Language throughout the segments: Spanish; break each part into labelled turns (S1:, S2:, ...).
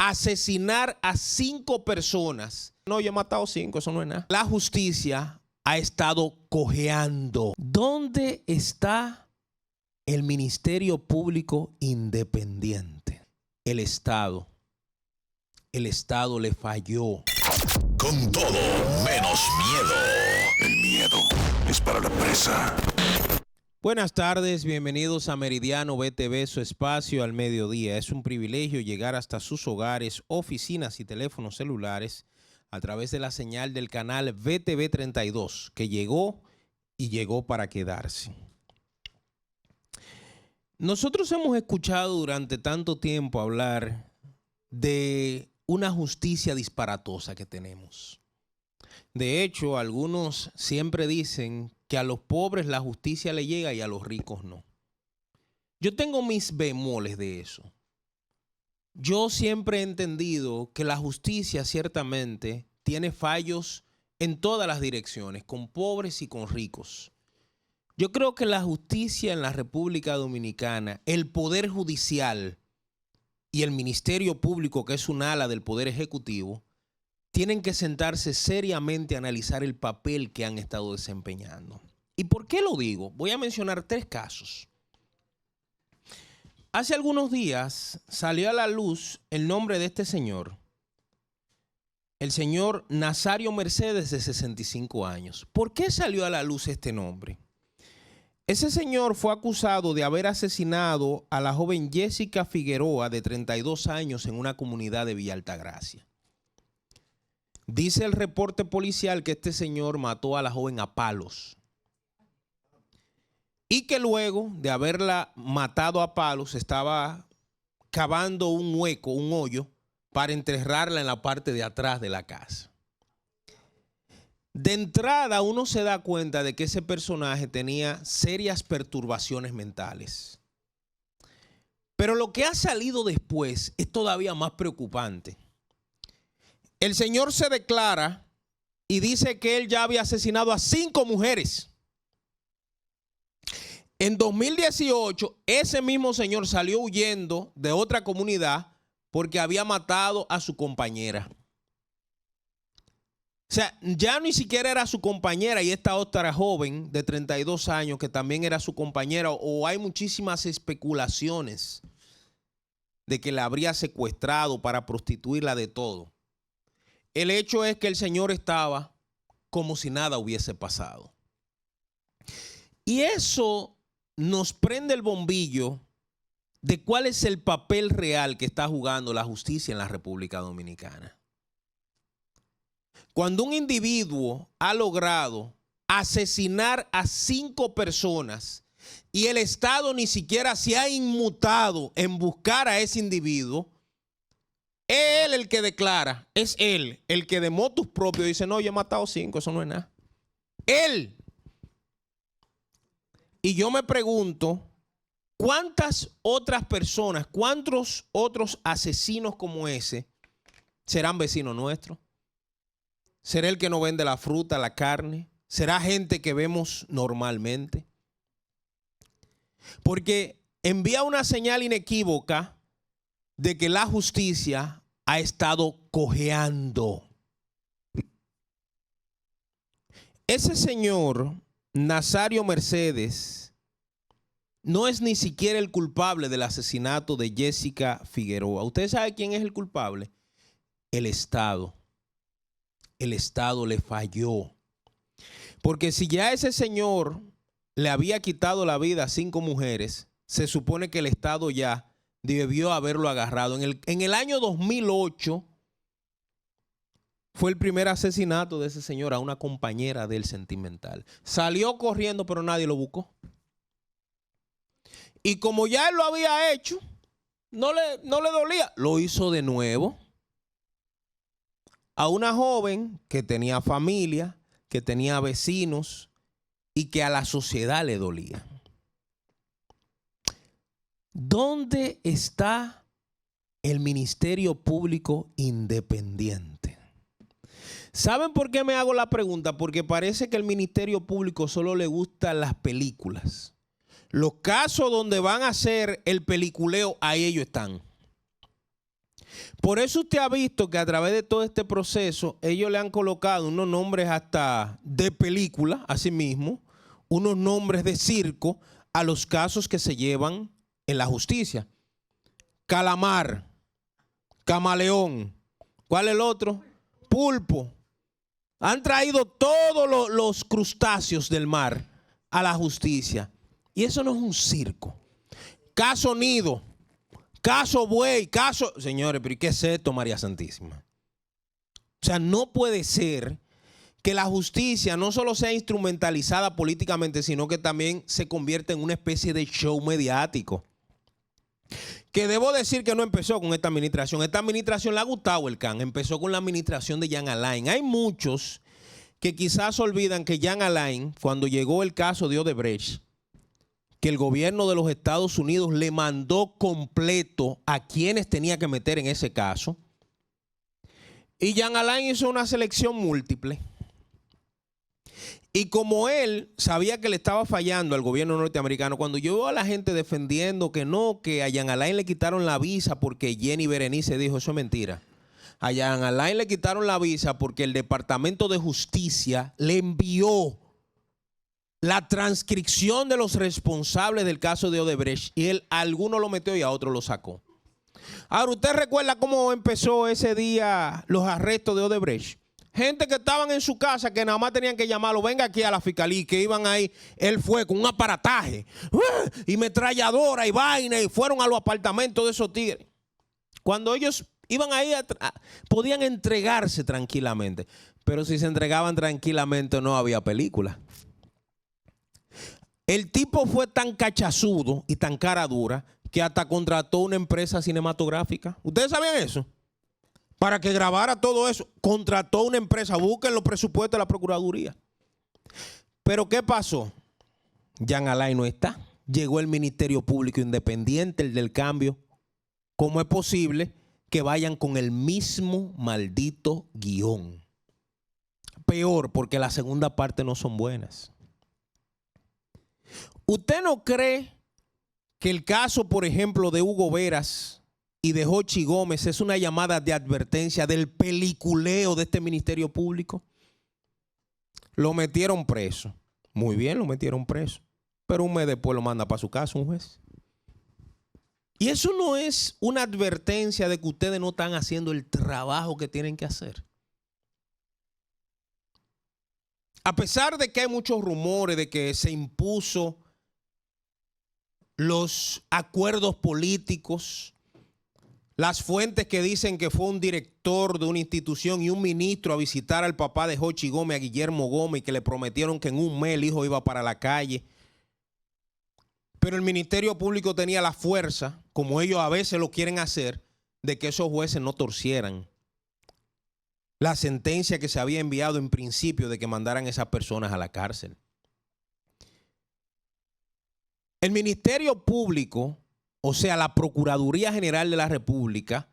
S1: asesinar a 5 personas. No, yo he matado 5, eso no es nada. La justicia ha estado cojeando. ¿Dónde está el Ministerio Público Independiente? El Estado le falló.
S2: Con todo, menos miedo. El miedo es para la presa.
S1: Buenas tardes, bienvenidos a Meridiano BTV, su espacio al mediodía. Es un privilegio llegar hasta sus hogares, oficinas y teléfonos celulares a través de la señal del canal BTV 32, que llegó y llegó para quedarse. Nosotros hemos escuchado durante tanto tiempo hablar de una justicia disparatosa que tenemos. De hecho, algunos siempre dicen que a los pobres la justicia le llega y a los ricos no. Yo tengo mis bemoles de eso. Yo siempre he entendido que la justicia ciertamente tiene fallos en todas las direcciones, con pobres y con ricos. Yo creo que la justicia en la República Dominicana, el Poder Judicial y el Ministerio Público, que es un ala del Poder Ejecutivo, tienen que sentarse seriamente a analizar el papel que han estado desempeñando. ¿Y por qué lo digo? Voy a mencionar 3 casos. Hace algunos días salió a la luz el nombre de este señor, el señor Nazario Mercedes, de 65 años. ¿Por qué salió a la luz este nombre? Ese señor fue acusado de haber asesinado a la joven Jessica Figueroa, de 32 años, en una comunidad de Villa Altagracia. Dice el reporte policial que este señor mató a la joven a palos y que luego de haberla matado a palos estaba cavando un hueco, un hoyo, para enterrarla en la parte de atrás de la casa. De entrada uno se da cuenta de que ese personaje tenía serias perturbaciones mentales. Pero lo que ha salido después es todavía más preocupante. El señor se declara y dice que él ya había asesinado a 5 mujeres. En 2018, ese mismo señor salió huyendo de otra comunidad porque había matado a su compañera. O sea, ya ni siquiera era su compañera y esta otra joven de 32 años que también era su compañera, o hay muchísimas especulaciones de que la habría secuestrado para prostituirla, de todo. El hecho es que el señor estaba como si nada hubiese pasado. Y eso nos prende el bombillo de cuál es el papel real que está jugando la justicia en la República Dominicana. Cuando un individuo ha logrado asesinar a 5 personas y el Estado ni siquiera se ha inmutado en buscar a ese individuo, es él el que declara, es él el que de motus propio dice, no, yo he matado 5, eso no es nada. Él. Y yo me pregunto, ¿cuántas otras personas, cuántos otros asesinos como ese serán vecinos nuestros? ¿Será el que no vende la fruta, la carne? ¿Será gente que vemos normalmente? Porque envía una señal inequívoca de que la justicia ha estado cojeando. Ese señor, Nazario Mercedes, no es ni siquiera el culpable del asesinato de Jessica Figueroa. ¿Usted sabe quién es el culpable? El Estado. El Estado le falló. Porque si ya ese señor le había quitado la vida a 5 mujeres, se supone que el Estado ya debió haberlo agarrado. En el año 2008 fue el primer asesinato de ese señor a una compañera del sentimental. Salió corriendo, pero nadie lo buscó. Y como ya él lo había hecho, no le dolía. Lo hizo de nuevo a una joven que tenía familia, que tenía vecinos y que a la sociedad le dolía. ¿Dónde está el Ministerio Público Independiente? ¿Saben por qué me hago la pregunta? Porque parece que al Ministerio Público solo le gustan las películas. Los casos donde van a hacer el peliculeo, ahí ellos están. Por eso usted ha visto que a través de todo este proceso, ellos le han colocado unos nombres hasta de película, así mismo, unos nombres de circo a los casos que se llevan en la justicia. Calamar, camaleón, ¿cuál es el otro? Pulpo. Han traído todos los crustáceos del mar a la justicia. Y eso no es un circo. Caso Nido, caso Buey, caso... Señores, pero ¿y qué es esto, María Santísima? O sea, no puede ser que la justicia no solo sea instrumentalizada políticamente, sino que también se convierta en una especie de show mediático. Que debo decir que no empezó con esta administración. Esta administración le ha gustado el can. Empezó con la administración de Jean Alain. Hay muchos que quizás olvidan que Jean Alain, cuando llegó el caso de Odebrecht, que el gobierno de los Estados Unidos le mandó completo a quienes tenía que meter en ese caso. Y Jean Alain hizo una selección múltiple. Y como él sabía que le estaba fallando al gobierno norteamericano, cuando yo veo a la gente defendiendo que no, que a Jean Alain le quitaron la visa porque Jenny Berenice dijo, eso es mentira. A Jean Alain le quitaron la visa porque el Departamento de Justicia le envió la transcripción de los responsables del caso de Odebrecht y él a alguno lo metió y a otro lo sacó. Ahora, ¿usted recuerda cómo empezó ese día los arrestos de Odebrecht? Gente que estaban en su casa que nada más tenían que llamarlo, venga aquí a la fiscalía, que iban ahí, él fue con un aparataje y metralladora y vaina y fueron a los apartamentos de esos tigres. Cuando ellos iban ahí, podían entregarse tranquilamente, pero si se entregaban tranquilamente no había película. El tipo fue tan cachazudo y tan cara dura que hasta contrató una empresa cinematográfica. ¿Ustedes sabían eso? Para que grabara todo eso, contrató una empresa. Busquen los presupuestos de la Procuraduría. Pero ¿qué pasó? Jean Alain no está. Llegó el Ministerio Público Independiente, el del cambio. ¿Cómo es posible que vayan con el mismo maldito guión? Peor, porque la segunda parte no son buenas. ¿Usted no cree que el caso, por ejemplo, de Hugo Veras y de Jochi Gómez es una llamada de advertencia del peliculeo de este Ministerio Público? Lo metieron preso. Muy bien, lo metieron preso. Pero un mes después lo manda para su casa un juez. Y eso no es una advertencia de que ustedes no están haciendo el trabajo que tienen que hacer. A pesar de que hay muchos rumores de que se impuso los acuerdos políticos, las fuentes que dicen que fue un director de una institución y un ministro a visitar al papá de Jochi Gómez, a Guillermo Gómez, y que le prometieron que en un mes el hijo iba para la calle. Pero el Ministerio Público tenía la fuerza, como ellos a veces lo quieren hacer, de que esos jueces no torcieran la sentencia que se había enviado en principio de que mandaran a esas personas a la cárcel. El Ministerio Público, o sea, la Procuraduría General de la República,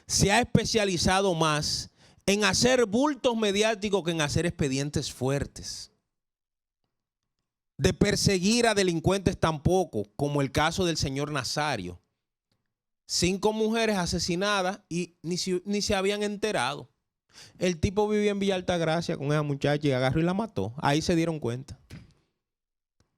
S1: se ha especializado más en hacer bultos mediáticos que en hacer expedientes fuertes. De perseguir a delincuentes tampoco, como el caso del señor Nazario. 5 mujeres asesinadas y ni se habían enterado. El tipo vivía en Villa Altagracia con esa muchacha y agarró y la mató. Ahí se dieron cuenta.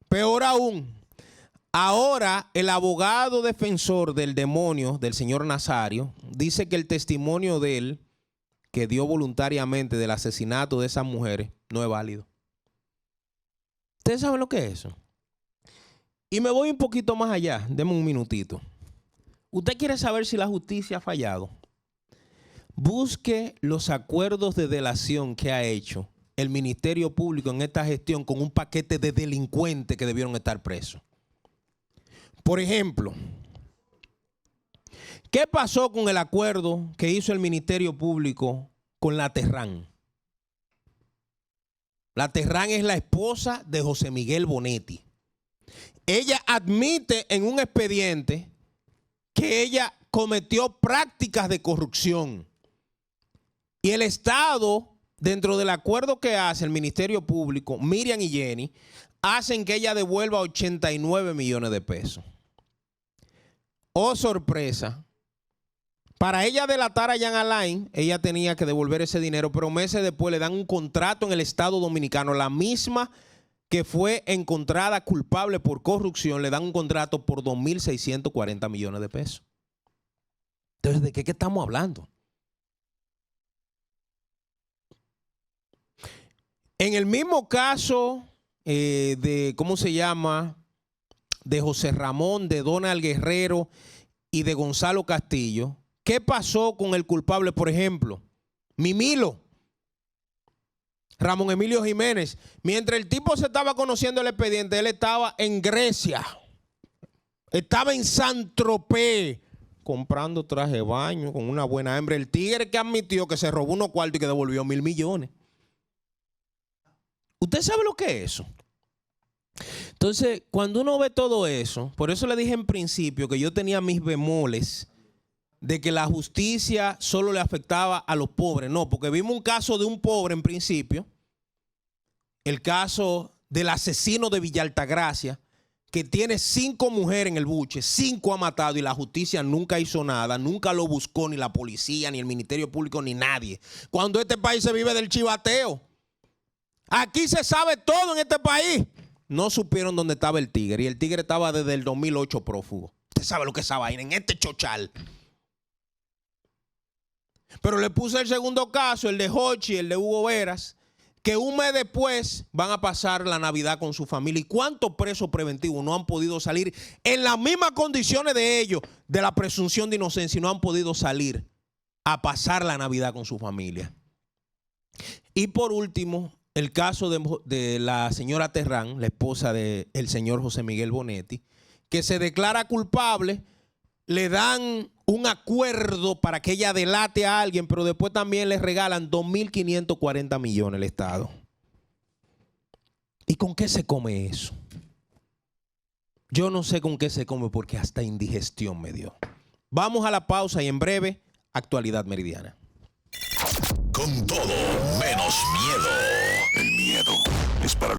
S1: Peor aún, ahora el abogado defensor del demonio, del señor Nazario, dice que el testimonio de él, que dio voluntariamente del asesinato de esas mujeres, no es válido. ¿Ustedes saben lo que es eso? Y me voy un poquito más allá. Deme un minutito. ¿Usted quiere saber si la justicia ha fallado? Busque los acuerdos de delación que ha hecho el Ministerio Público en esta gestión con un paquete de delincuentes que debieron estar presos. Por ejemplo, ¿qué pasó con el acuerdo que hizo el Ministerio Público con la Terrán? La Terrán es la esposa de José Miguel Bonetti. Ella admite en un expediente que ella cometió prácticas de corrupción. Y el Estado, dentro del acuerdo que hace el Ministerio Público, Miriam y Jenny, hacen que ella devuelva 89 millones de pesos. Oh, sorpresa. Para ella delatar a Jean Alain, ella tenía que devolver ese dinero, pero meses después le dan un contrato en el Estado Dominicano, la misma que fue encontrada culpable por corrupción, le dan un contrato por 2.640 millones de pesos. Entonces, ¿de qué estamos hablando? En el mismo caso de, ¿cómo se llama? De José Ramón, de Donald Guerrero y de Gonzalo Castillo, ¿qué pasó con el culpable, por ejemplo? Mimilo, Ramón Emilio Jiménez. Mientras el tipo se estaba conociendo el expediente, él estaba en Grecia, estaba en Saint-Tropez, comprando traje de baño con una buena hembra. El tigre que admitió que se robó unos cuartos y que devolvió 1.000 millones. ¿Usted sabe lo que es eso? Entonces, cuando uno ve todo eso, por eso le dije en principio que yo tenía mis bemoles de que la justicia solo le afectaba a los pobres. No, porque vimos un caso de un pobre en principio, el caso del asesino de Villa Altagracia, que tiene 5 mujeres en el buche, 5 ha matado y la justicia nunca hizo nada, nunca lo buscó ni la policía, ni el Ministerio Público, ni nadie. Cuando este país se vive del chivateo. Aquí se sabe todo en este país. No supieron dónde estaba el tigre y el tigre estaba desde el 2008 prófugo. Usted sabe lo que es esa vaina en este chochal. Pero le puse el segundo caso, el de Hochi, el de Hugo Veras, que un mes después van a pasar la Navidad con su familia. ¿Y cuántos presos preventivos no han podido salir en las mismas condiciones de ellos, de la presunción de inocencia, y no han podido salir a pasar la Navidad con su familia? Y por último, el caso de la señora Terrán, la esposa del señor José Miguel Bonetti, que se declara culpable, le dan un acuerdo para que ella delate a alguien, pero después también le regalan 2.540 millones al Estado. ¿Y con qué se come eso? Yo no sé con qué se come porque hasta indigestión me dio. Vamos a la pausa y en breve, Actualidad Meridiana.
S2: Con todo, menos miedo. El miedo es para